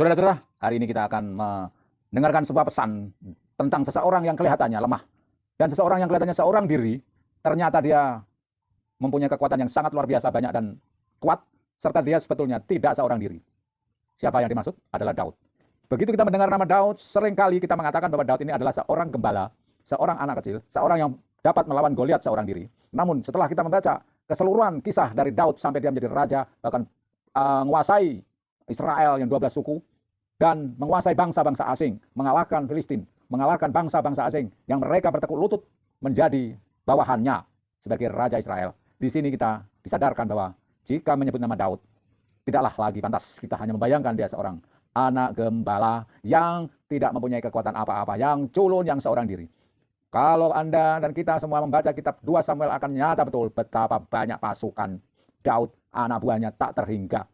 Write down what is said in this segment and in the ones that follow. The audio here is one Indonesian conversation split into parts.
Saudara-saudara, hari ini kita akan mendengarkan sebuah pesan tentang seseorang yang kelihatannya lemah. Dan seseorang yang kelihatannya seorang diri, ternyata dia mempunyai kekuatan yang sangat luar biasa banyak dan kuat, serta dia sebetulnya tidak seorang diri. Siapa yang dimaksud? Adalah Daud. Begitu kita mendengar nama Daud, seringkali kita mengatakan bahwa Daud ini adalah seorang gembala, seorang anak kecil, seorang yang dapat melawan Goliat seorang diri. Namun setelah kita membaca keseluruhan kisah dari Daud sampai dia menjadi raja, bahkan menguasai Israel yang 12 suku, dan menguasai bangsa-bangsa asing, mengalahkan Filistin, mengalahkan bangsa-bangsa asing yang mereka bertekuk lutut menjadi bawahannya sebagai Raja Israel. Di sini kita disadarkan bahwa jika menyebut nama Daud, tidaklah lagi pantas kita hanya membayangkan dia seorang anak gembala yang tidak mempunyai kekuatan apa-apa, yang culun, yang seorang diri. Kalau Anda dan kita semua membaca kitab 2 Samuel akan nyata betul betapa banyak pasukan Daud, anak buahnya tak terhingga.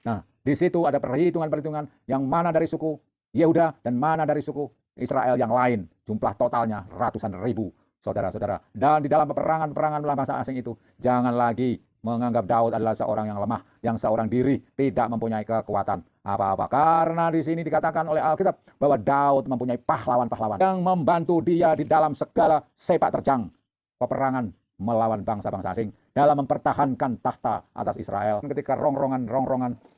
Nah, di situ ada perhitungan-perhitungan yang mana dari suku Yehuda dan mana dari suku Israel yang lain. Jumlah totalnya ratusan ribu, saudara-saudara. Dan di dalam peperangan melawan bangsa asing itu, jangan lagi menganggap Daud adalah seorang yang lemah, yang seorang diri, tidak mempunyai kekuatan apa-apa. Karena di sini dikatakan oleh Alkitab bahwa Daud mempunyai pahlawan-pahlawan yang membantu dia di dalam segala sepak terjang peperangan melawan bangsa-bangsa asing dalam mempertahankan tahta atas Israel. Ketika rongrongan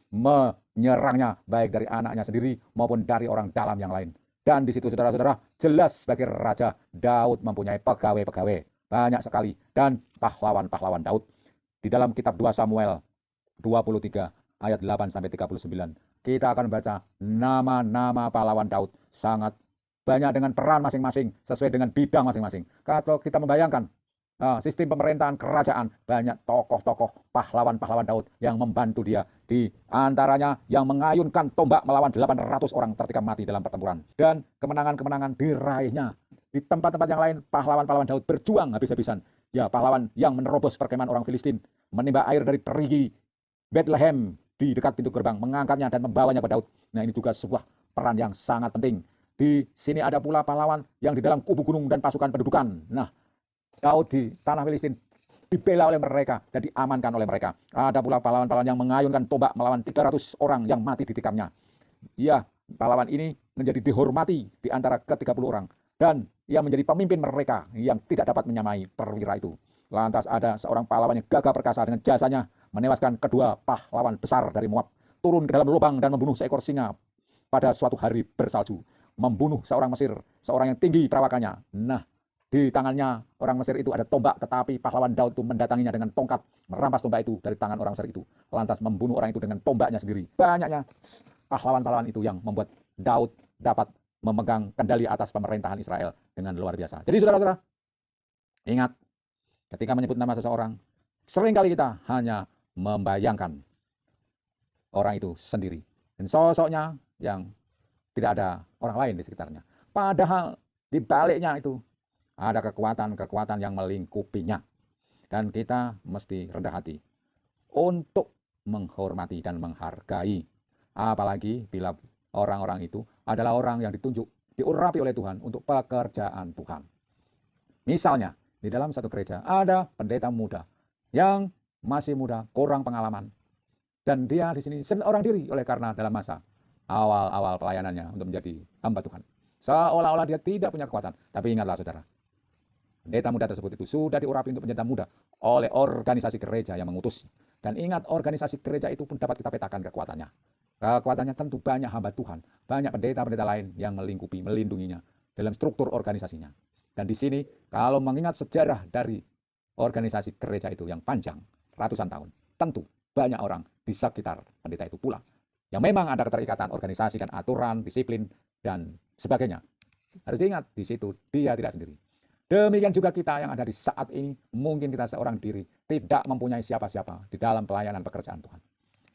menyerangnya baik dari anaknya sendiri maupun dari orang dalam yang lain. Dan di situ saudara-saudara jelas sebagai raja Daud mempunyai pegawai-pegawai banyak sekali dan pahlawan-pahlawan Daud. Di dalam kitab 2 Samuel 23 ayat 8 sampai 39 kita akan membaca nama-nama pahlawan Daud sangat banyak dengan peran masing-masing sesuai dengan bidang masing-masing. Kalau kita membayangkan sistem pemerintahan kerajaan, banyak tokoh-tokoh pahlawan-pahlawan Daud yang membantu dia. Di antaranya yang mengayunkan tombak melawan 800 orang ketika mati dalam pertempuran. Dan kemenangan-kemenangan diraihnya. Di tempat-tempat yang lain, pahlawan-pahlawan Daud berjuang habis-habisan. Ya, pahlawan yang menerobos perkemahan orang Filistin, menimba air dari perigi Bethlehem di dekat pintu gerbang, mengangkatnya dan membawanya ke Daud. Nah, ini juga sebuah peran yang sangat penting. Di sini ada pula pahlawan yang di dalam kubu gunung dan pasukan pendudukan. Nah, Daud di tanah Filistin dibela oleh mereka dan diamankan oleh mereka. Ada pula pahlawan-pahlawan yang mengayunkan tombak melawan 300 orang yang mati di tikamnya. Ya, pahlawan ini menjadi dihormati di antara ke-30 orang. Dan ia menjadi pemimpin mereka yang tidak dapat menyamai perwira itu. Lantas ada seorang pahlawan yang gagah perkasa dengan jasanya menewaskan kedua pahlawan besar dari Moab. Turun ke dalam lubang dan membunuh seekor singa pada suatu hari bersalju. Membunuh seorang Mesir, seorang yang tinggi perawakannya. Nah, di tangannya orang Mesir itu ada tombak, tetapi pahlawan Daud itu mendatanginya dengan tongkat, merampas tombak itu dari tangan orang Mesir itu, lantas membunuh orang itu dengan tombaknya sendiri. Banyaknya pahlawan-pahlawan itu yang membuat Daud dapat memegang kendali atas pemerintahan Israel dengan luar biasa. Jadi saudara-saudara, ingat, ketika menyebut nama seseorang, seringkali kita hanya membayangkan orang itu sendiri. Dan sosoknya yang tidak ada orang lain di sekitarnya. Padahal di baliknya itu ada kekuatan-kekuatan yang melingkupinya. Dan kita mesti rendah hati untuk menghormati dan menghargai. Apalagi bila orang-orang itu adalah orang yang ditunjuk, diurapi oleh Tuhan untuk pekerjaan Tuhan. Misalnya, di dalam satu gereja ada pendeta muda yang masih muda, kurang pengalaman. Dan dia di sini seorang diri oleh karena dalam masa awal-awal pelayanannya untuk menjadi hamba Tuhan. Seolah-olah dia tidak punya kekuatan. Tapi ingatlah saudara, pendeta muda tersebut itu sudah diurapi untuk pendeta muda oleh organisasi gereja yang mengutus. Dan ingat, organisasi gereja itu pun dapat kita petakan kekuatannya. Kekuatannya tentu banyak hamba Tuhan, banyak pendeta-pendeta lain yang melingkupi, melindunginya dalam struktur organisasinya. Dan di sini, kalau mengingat sejarah dari organisasi gereja itu yang panjang, ratusan tahun, tentu banyak orang di sekitar pendeta itu pula, yang memang ada keterikatan organisasi dan aturan, disiplin, dan sebagainya. Harus diingat, di situ dia tidak sendiri. Demikian juga kita yang ada di saat ini, mungkin kita seorang diri, tidak mempunyai siapa-siapa di dalam pelayanan pekerjaan Tuhan.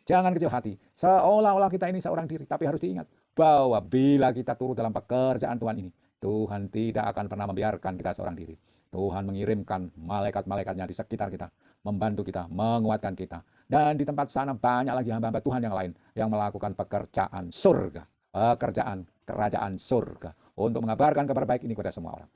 Jangan kecil hati, seolah-olah kita ini seorang diri, tapi harus diingat bahwa bila kita turut dalam pekerjaan Tuhan ini, Tuhan tidak akan pernah membiarkan kita seorang diri. Tuhan mengirimkan malaikat-malaikatnya di sekitar kita, membantu kita, menguatkan kita. Dan di tempat sana banyak lagi hamba-hamba Tuhan yang lain yang melakukan pekerjaan surga, pekerjaan kerajaan surga, untuk mengabarkan kabar baik ini kepada semua orang.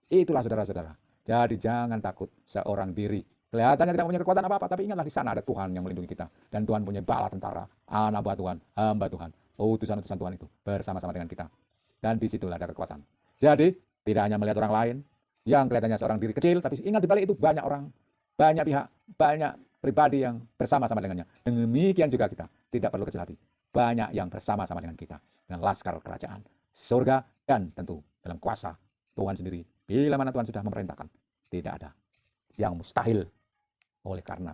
Itulah saudara-saudara. Jadi jangan takut seorang diri. Kelihatannya tidak punya kekuatan apa-apa, tapi ingatlah di sana ada Tuhan yang melindungi kita. Dan Tuhan punya bala tentara, anak buah Tuhan, hamba Tuhan. utusan-utusan Tuhan itu bersama-sama dengan kita. Dan disitulah ada kekuatan. Jadi tidak hanya melihat orang lain yang kelihatannya seorang diri kecil, tapi ingat di balik itu banyak orang, banyak pihak, banyak pribadi yang bersama-sama dengannya. Demikian juga kita tidak perlu kecil hati. Banyak yang bersama-sama dengan kita, dengan laskar kerajaan surga, dan tentu dalam kuasa Tuhan sendiri. Bila mana Tuhan sudah memerintahkan, tidak ada yang mustahil oleh karena